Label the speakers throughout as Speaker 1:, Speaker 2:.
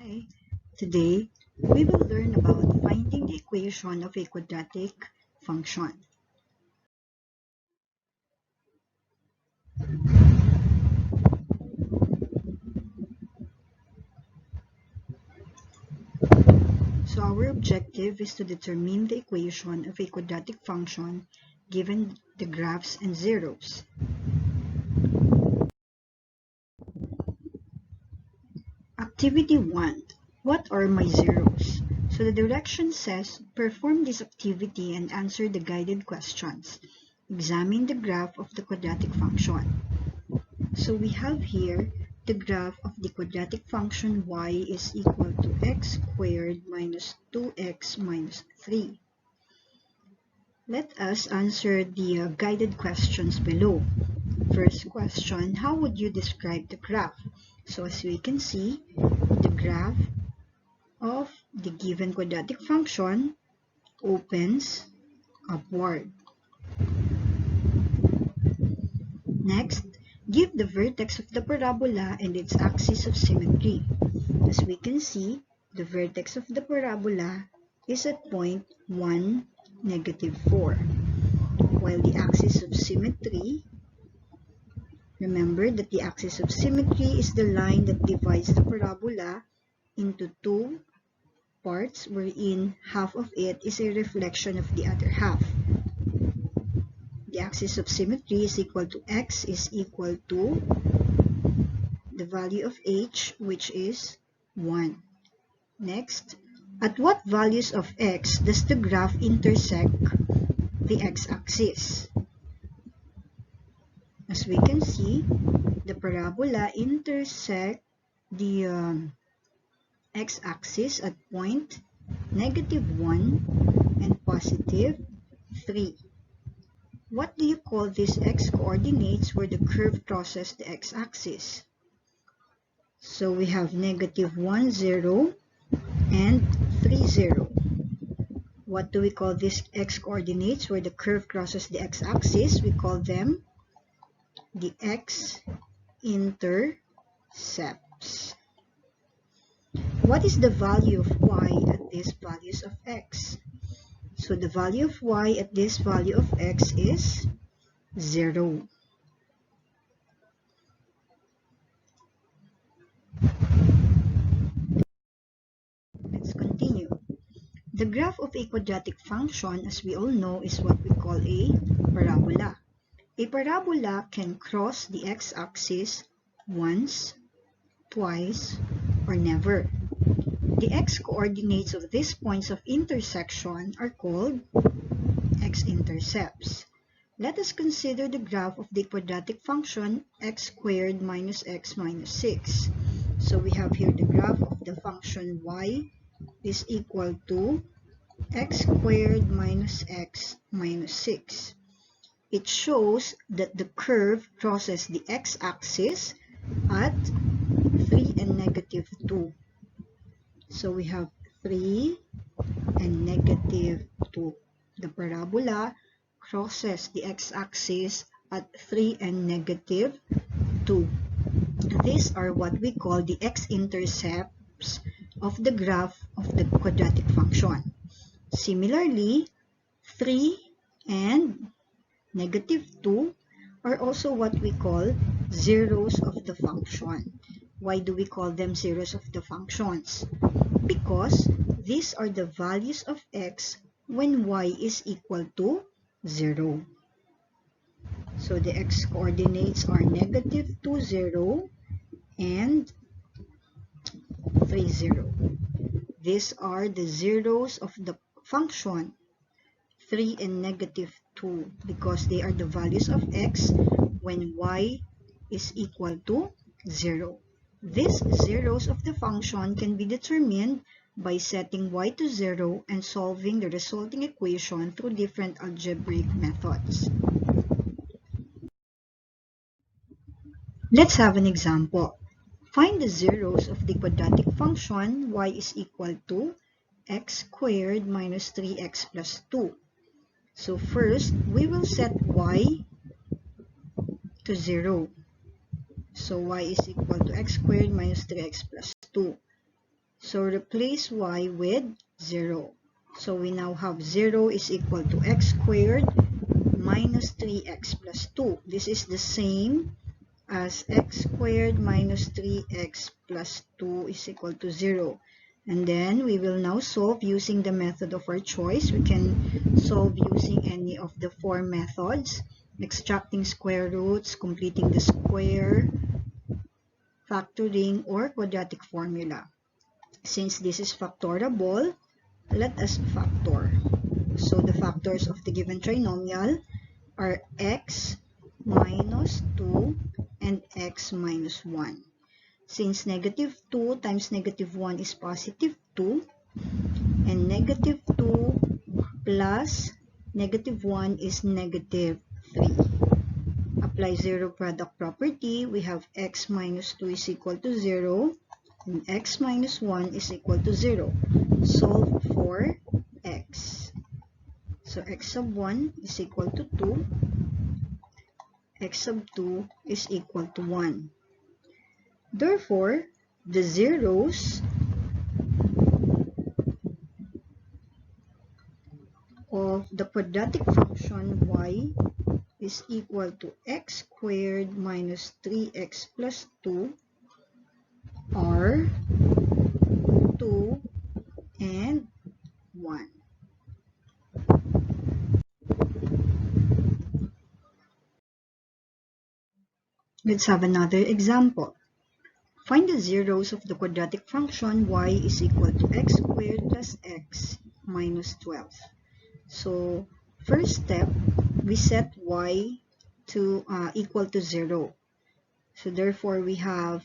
Speaker 1: Hi, today we will learn about finding the equation of a quadratic function. So our objective is to determine the equation of a quadratic function given the graphs and zeros. Activity 1. What are my zeros? So the direction says, perform this activity and answer the guided questions. Examine the graph of the quadratic function. So we have here the graph of the quadratic function y is equal to x squared minus 2x minus 3. Let us answer the guided questions below. First question, how would you describe the graph? So as we can see, the graph of the given quadratic function opens upward. Next, give the vertex of the parabola and its axis of symmetry. As we can see, the vertex of the parabola is at point 1, negative 4. While the axis of symmetry, remember that the axis of symmetry is the line that divides the parabola into two parts wherein half of it is a reflection of the other half. The axis of symmetry is equal to x is equal to the value of h, which is 1. Next, at what values of x does the graph intersect the x-axis? As we can see, the parabola intersects the x-axis at point negative 1 and positive 3. What do you call these x-coordinates where the curve crosses the x-axis? So we have negative 1, 0 and 3, 0. What do we call these x-coordinates where the curve crosses the x-axis? We call them the x-intercepts. What is the value of y at these values of x? So the value of y at this value of x is 0. Let's continue. The graph of a quadratic function, as we all know, is what we call a parabola. A parabola can cross the x-axis once, twice, or never. The x-coordinates of these points of intersection are called x-intercepts. Let us consider the graph of the quadratic function x squared minus x minus 6. So we have here the graph of the function y is equal to x squared minus x minus 6. It shows that the curve crosses the x-axis at 3 and negative 2. So we have 3 and negative 2. The parabola crosses the x-axis at 3 and negative 2. These are what we call the x-intercepts of the graph of the quadratic function. Similarly, 3 and negative 2 are also what we call zeros of the function. Why do we call them zeros of the functions? Because these are the values of x when y is equal to 0. So the x-coordinates are negative 2, 0 and 3, 0. These are the zeros of the function 3 and negative 2 because they are the values of x when y is equal to 0. These zeros of the function can be determined by setting y to 0 and solving the resulting equation through different algebraic methods. Let's have an example. Find the zeros of the quadratic function y is equal to x squared minus 3x plus 2. So first, we will set y to 0. So y is equal to x squared minus 3x plus 2. So replace y with 0. So we now have 0 is equal to x squared minus 3x plus 2. This is the same as x squared minus 3x plus 2 is equal to 0. And then we will now solve using the method of our choice. We can solve using any of the four methods: extracting square roots, completing the square, factoring, or quadratic formula. Since this is factorable, let us factor. So the factors of the given trinomial are x minus 2 and x minus 1. Since negative 2 times negative 1 is positive 2, and negative 2 plus negative 1 is negative 3. Apply zero product property. We have x minus 2 is equal to 0, and x minus 1 is equal to 0. Solve for x. So x sub 1 is equal to 2. X sub 2 is equal to 1. Therefore, the zeros of the quadratic function y is equal to x squared minus 3x plus 2 are 2 and 1. Let's have another example. Find the zeros of the quadratic function y is equal to x squared plus x minus 12. So, first step, we set y to equal to 0. So, therefore, we have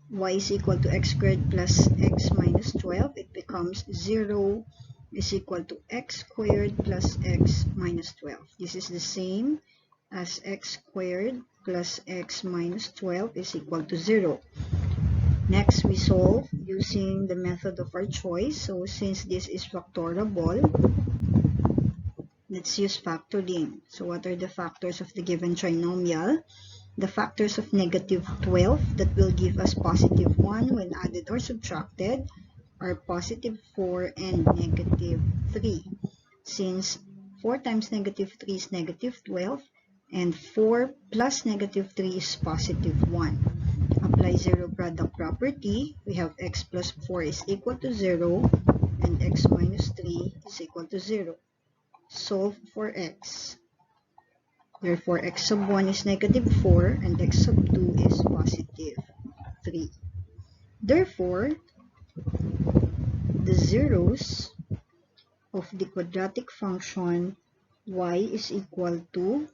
Speaker 1: y is equal to x squared plus x minus 12. It becomes 0 is equal to x squared plus x minus 12. This is the same as x squared plus x minus 12 is equal to 0. Next, we solve using the method of our choice. So since this is factorable, let's use factoring. So what are the factors of the given trinomial? The factors of negative 12 that will give us positive 1 when added or subtracted are positive 4 and negative 3. Since 4 times negative 3 is negative 12, and 4 plus negative 3 is positive 1. Apply zero product property. We have x plus 4 is equal to 0, and x minus 3 is equal to 0. Solve for x. Therefore, x sub 1 is negative 4, and x sub 2 is positive 3. Therefore, the zeros of the quadratic function y is equal to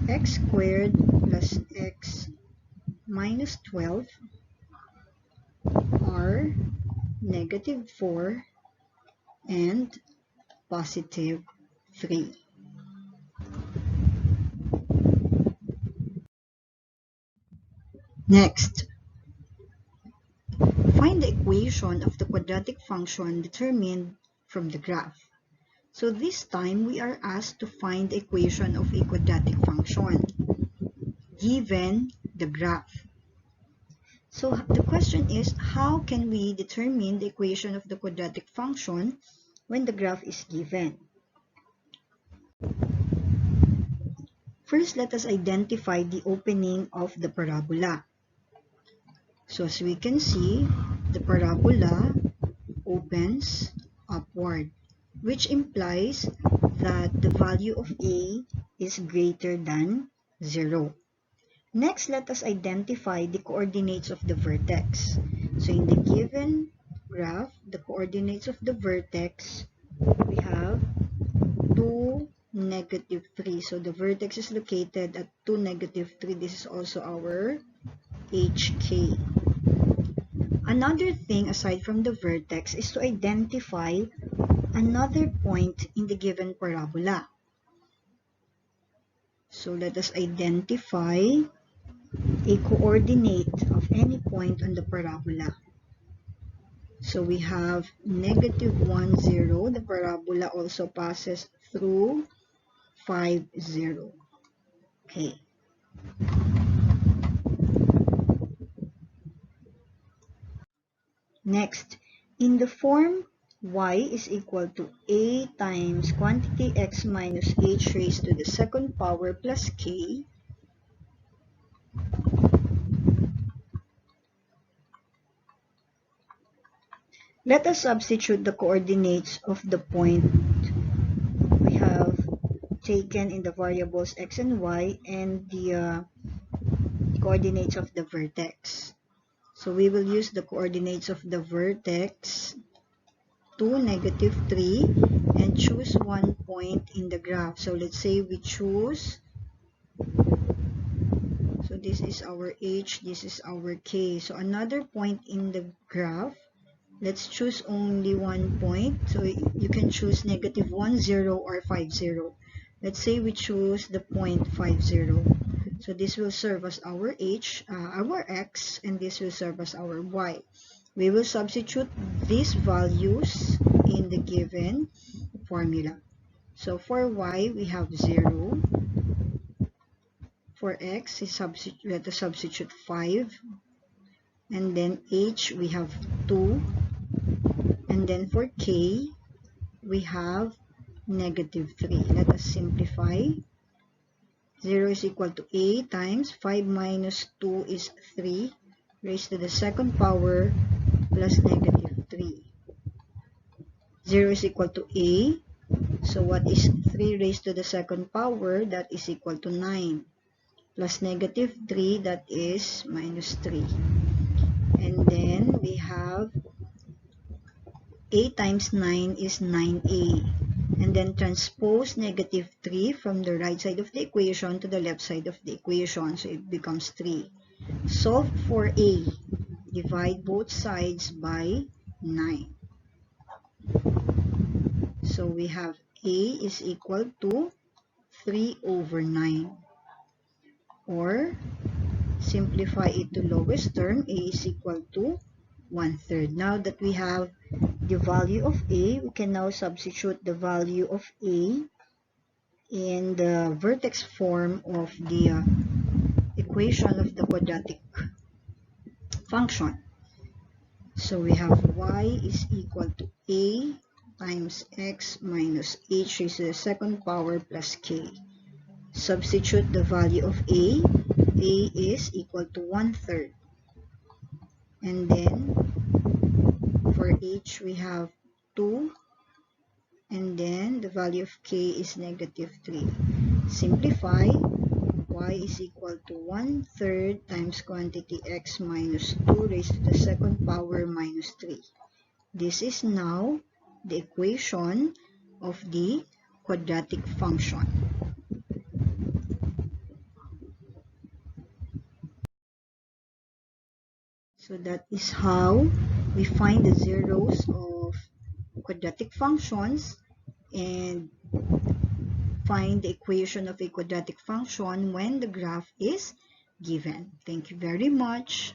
Speaker 1: x squared plus x minus 12 are negative 4 and positive 3. Next, find the equation of the quadratic function determined from the graph. So this time, we are asked to find the equation of a quadratic function given the graph. So the question is, how can we determine the equation of the quadratic function when the graph is given? First, let us identify the opening of the parabola. So as we can see, the parabola opens upward, which implies that the value of a is greater than 0. Next, let us identify the coordinates of the vertex. So in the given graph, the coordinates of the vertex, we have 2, negative 3. So the vertex is located at 2, negative 3. This is also our HK. Another thing aside from the vertex is to identify another point in the given parabola. So let us identify a coordinate of any point on the parabola. So we have negative 1, 0. The parabola also passes through 5, 0. Okay. Next, in the form y is equal to a times quantity x minus h raised to the second power plus k, let us substitute the coordinates of the point we have taken in the variables x and y and the coordinates of the vertex. So we will use the coordinates of the vertex 2, -3, and choose one point in the graph. So let's say we choose, so this is our h, this is our k. So another point in the graph, let's choose only one point. So you can choose -1, 0, or 5, 0. Let's say we choose the point 5, 0. So this will serve as our h, our x, and this will serve as our y. We will substitute these values in the given formula. So for y, we have 0. For x, we have to substitute 5. And then h, we have 2. And then for k, we have -3. Let us simplify. 0 is equal to a times 5 minus 2 is 3 raised to the second power plus -3. 0 is equal to a. So what is 3 raised to the second power? That is equal to 9. Plus -3, that is -3. And then we have a times 9 is 9a. And then transpose -3 from the right side of the equation to the left side of the equation. So it becomes 3. Solve for a. Divide both sides by 9. So we have a is equal to 3 over 9. Or simplify it to lowest term, a is equal to 1/3. Now that we have the value of a, we can now substitute the value of a in the vertex form of the equation of the quadratic function. So we have y is equal to a times x minus h raised to the second power plus k. Substitute the value of a. A is equal to 1/3. And then for h, we have 2. And then the value of k is -3. Simplify. Y is equal to 1/3 times quantity x minus 2 raised to the second power minus 3. This is now the equation of the quadratic function. So that is how we find the zeros of quadratic functions and find the equation of a quadratic function when the graph is given. Thank you very much.